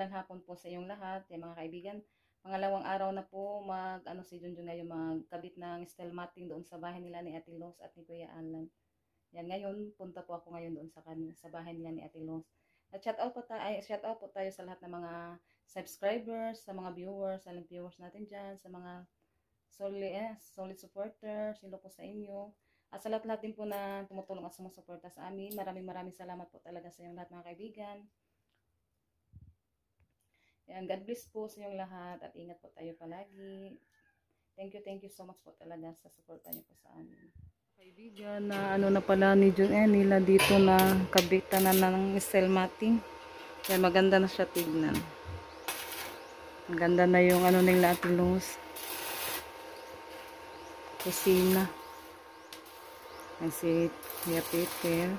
magandang hapon po sa inyong lahat, mga kaibigan. Pangalawang araw na po si Junjun ngayon magkabit ng steel matting doon sa bahay nila ni Ate Los at ni Kuya Alan. Yan, ngayon punta po ako ngayon doon sa bahay nila ni Ate Los. At shout out po tayo sa lahat ng mga subscribers, sa mga viewers, silent viewers natin dyan, sa mga solid supporters, sino po sa inyo. At sa lahat din po na tumutulong at sumusuporta sa amin, maraming salamat po talaga sa inyong lahat mga kaibigan. Yan, God bless po sa inyong lahat at ingat po tayo palagi. Thank you so much po talaga sa suporta niyo po sa amin. Kaibigan, na na pala nila dito na kabitan na ng steel matting. Yan, maganda na siya tignan. Maganda na yung nila Ate Los. Kusina. Yan si Kuya Peter.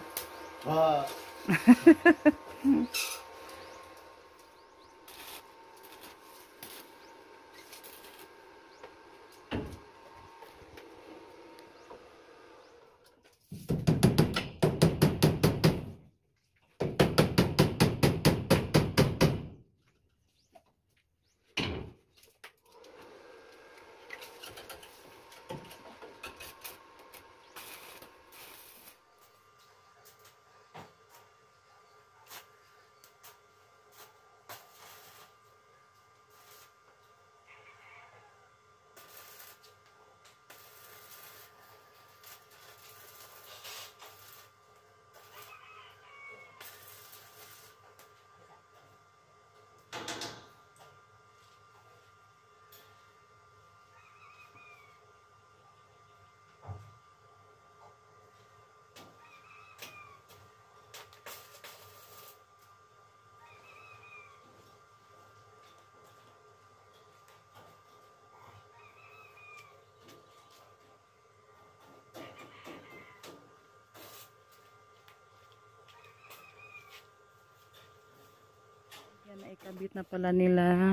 Yan ay kabit na pala nila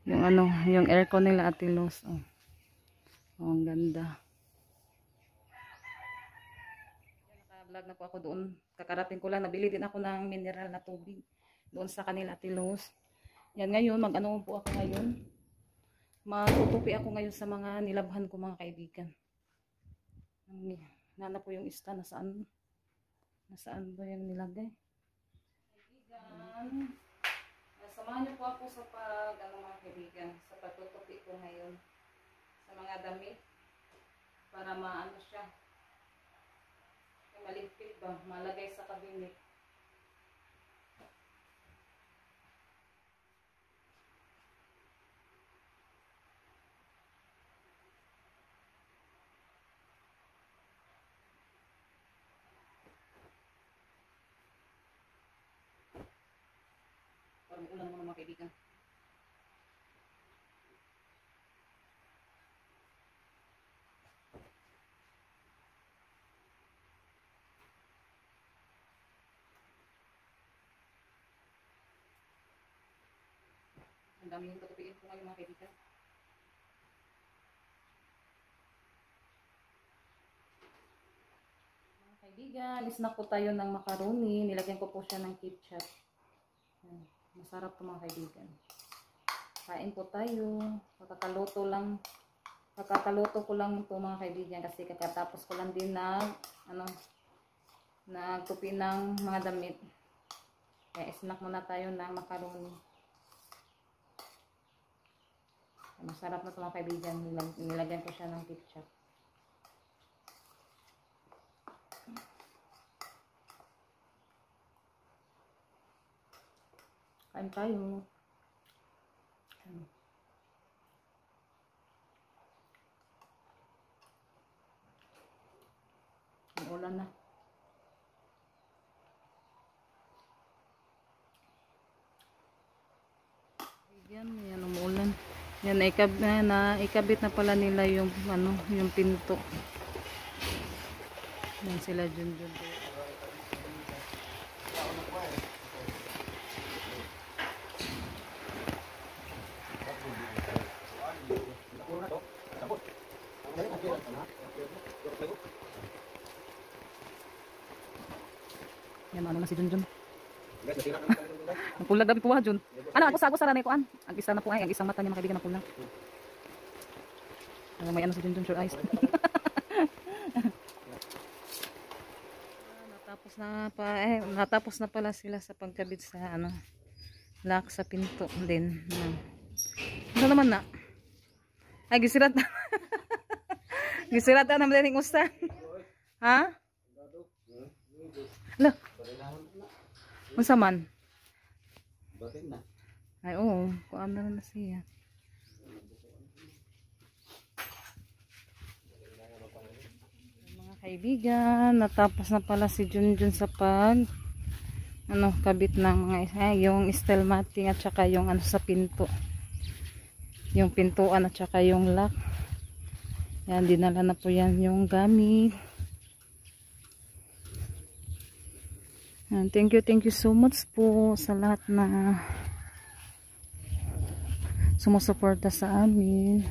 yung yung aircon nila Ate Los. Oh, ang ganda. Yan, naka-vlog na po ako doon. Kakarating ko lang, nabili din ako ng mineral na tubig doon sa kanila Ate Los. Yan, ngayon po ako ngayon. Matutupi ako ngayon sa mga nilabhan ko mga kaibigan. Nana po yung ista, nasaan ba yung nilagay? Kaibigan, samahan niyo po ako sa mga kaibigan, sa pagtutupi ko ngayon sa mga damit para maano siya, maligpit ba, malagay sa kabinet. Parang ulan mo mga kaibigan. Ang dami yung tutupiin ko ngayon mga kaibigan. Mga kaibigan, snack po tayo ng macaroni. Nilagyan ko po siya ng ketchup. Masarap po mga kaibigan. Kain po tayo. Kakakaluto ko lang po mga kaibigan kasi kakatapos ko lang din nagtupi ng mga damit. Kaya snack muna tayo ng macaroni. Masarap na ito mga kaibigan. Nilagyan ko siya ng ketchup. Kain tayo. Ang ulan na. Yan umuulan. Yan, ikabit na pala nila yung pinto. Yan sila Junjun. Yan, ano na si Junjun. Ang kulag gabi po Jun. Ano ako sa ranay ko an. Ang isa na po ay ang isang mata niya mga kaibigan na kulang. May ano si Junjun sure eyes. Natapos na pala sila sa pagkabit sa ano lock sa pinto din. Ano naman na? Ay gisirat na. Gisirat na naman din usta. Ha? Lah. Unsa man? Ay oo, kuan na siya. Mga kaibigan, natapos na pala si Junjun sa kabit ng mga yung steel matting at saka yung sa pinto. Yung pintuan at saka yung lock. Yan, dinala na po yan yung gamit. And thank you so much po sa lahat na sumusuporta sa amin.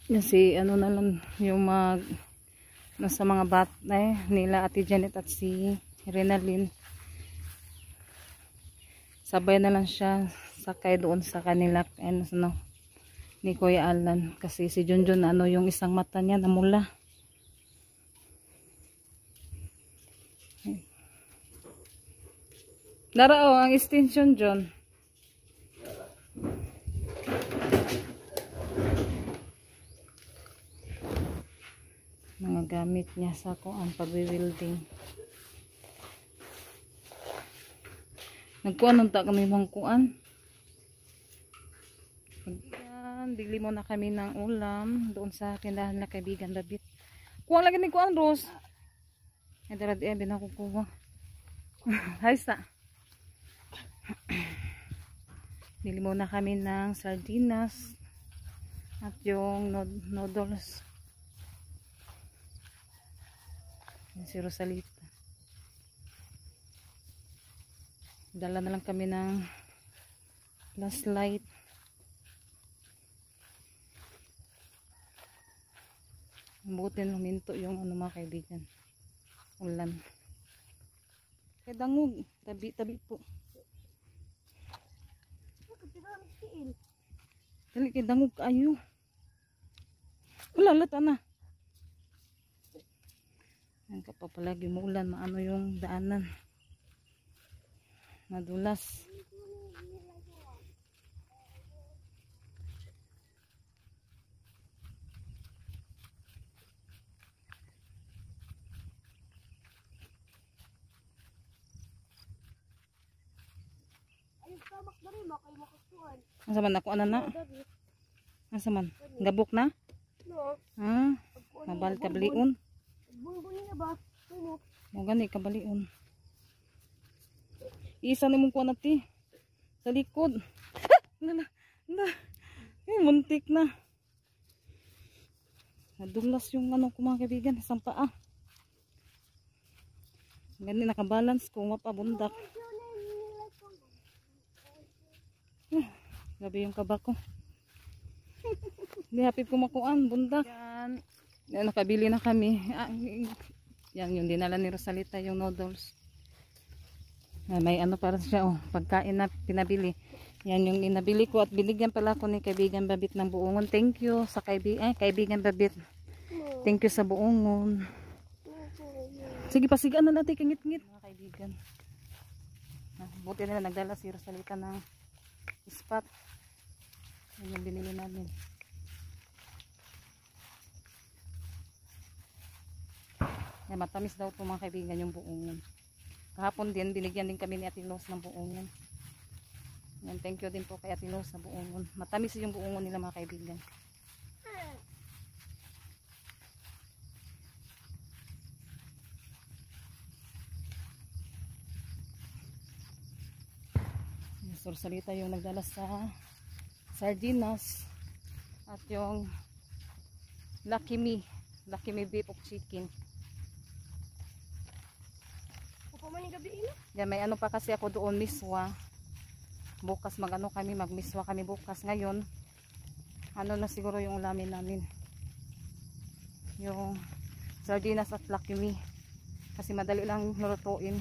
Kasi na lang yung nasa mga nila Ate Janet at si Renalyn. Sabay na lang siya sakay doon sa kanila ni Kuya Alan kasi si Junjun yung isang mata niya namula. Dara ang extension John. Mga gamit niya sa ang pag-welding. Nagkuan unta kami mangkuan. Bili muna kami ng ulam doon sa tindahan na kaibigan Babit. Kuwang lagi ni kuan Rose. Ay dara di binakukuha. Haysa. Bili muna kami ng sardinas at yung noodles. Si Rosalita. Dala na lang kami ng flashlight. Butin huminto yung mga kaibigan. Ulan. Kay dangog. Tabi po. Dali kay dangog kaayo. Wala lata na. Ang kapapalagi mo ulan. Maano yung daanan. Madulas. Asa man ako na? Asa man? Gabok na? Ha? Mabal kabaliun. Mo gani kabaliun. Isa ni mong kuan ati sa likod. Muntik na. Nadulas yung ko mga kaibigan, isang paa. Gani nakabalance ko mapabundak. Gabi yung kabako. Hindi hapit ko makuan, bundak. Yan. Nakabili na kami. Yan yung dinala ni Rosalita yung noodles. May para siya pagkain na pinabili. Yan yung inabili ko at binigyan pala ko ni kaibigan Babit ng buongon. Thank you sa kaibigan Babit. Thank you sa buongon. Sige pasigaan na natin kangit-ngit mga kaibigan. Buti nila nagdala si Rosalita ng ispat. Yan yung binili namin. Yan, matamis daw ito mga kaibigan yung buongon. Kahapon din, binigyan din kami ni Ate Los ng buongon. Yan, thank you din po kay Ate Los sa buongon. Matamis yung buongon nila mga kaibigan. Rosalita yung nagdala sa sardinas at yung Lucky Me beef of chicken. Yan, may pa kasi ako doon miswa. Bukas magmiswa kami bukas. Ngayon na siguro yung ulamin namin. Yung sardinas at Lucky Me. Kasi madali lang lulutuin.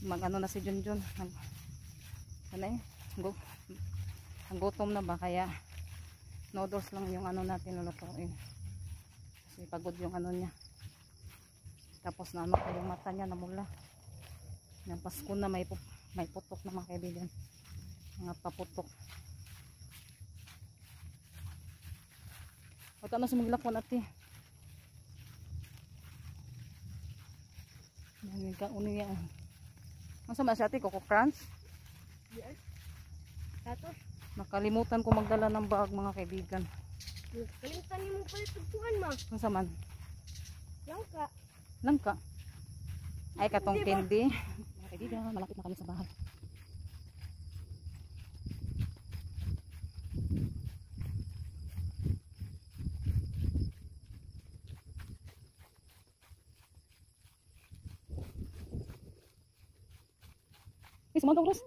Mag-ano na si Junjun. Ano eh? Gutom na ba? Kaya noodles lang yung ano natin lulutuin. Kasi pagod yung ano niya. Tapos na ano pa yung mata niya namula. Yung Pasko na may putok na mga kaibigan. Mga paputok. At ano sumiglakon ati? Ano yan? Masa ba siya ati? Coco Crunch? Yes. Tato. Nakalimutan ko magdala ng bag mga kaibigan. Kalimutan niyo mo pala tugtuan ma. Ano sa man? Langka. Langka. Ay katong candy. Mga kaibigan, malapit na kami sa bahay. Sumagawras.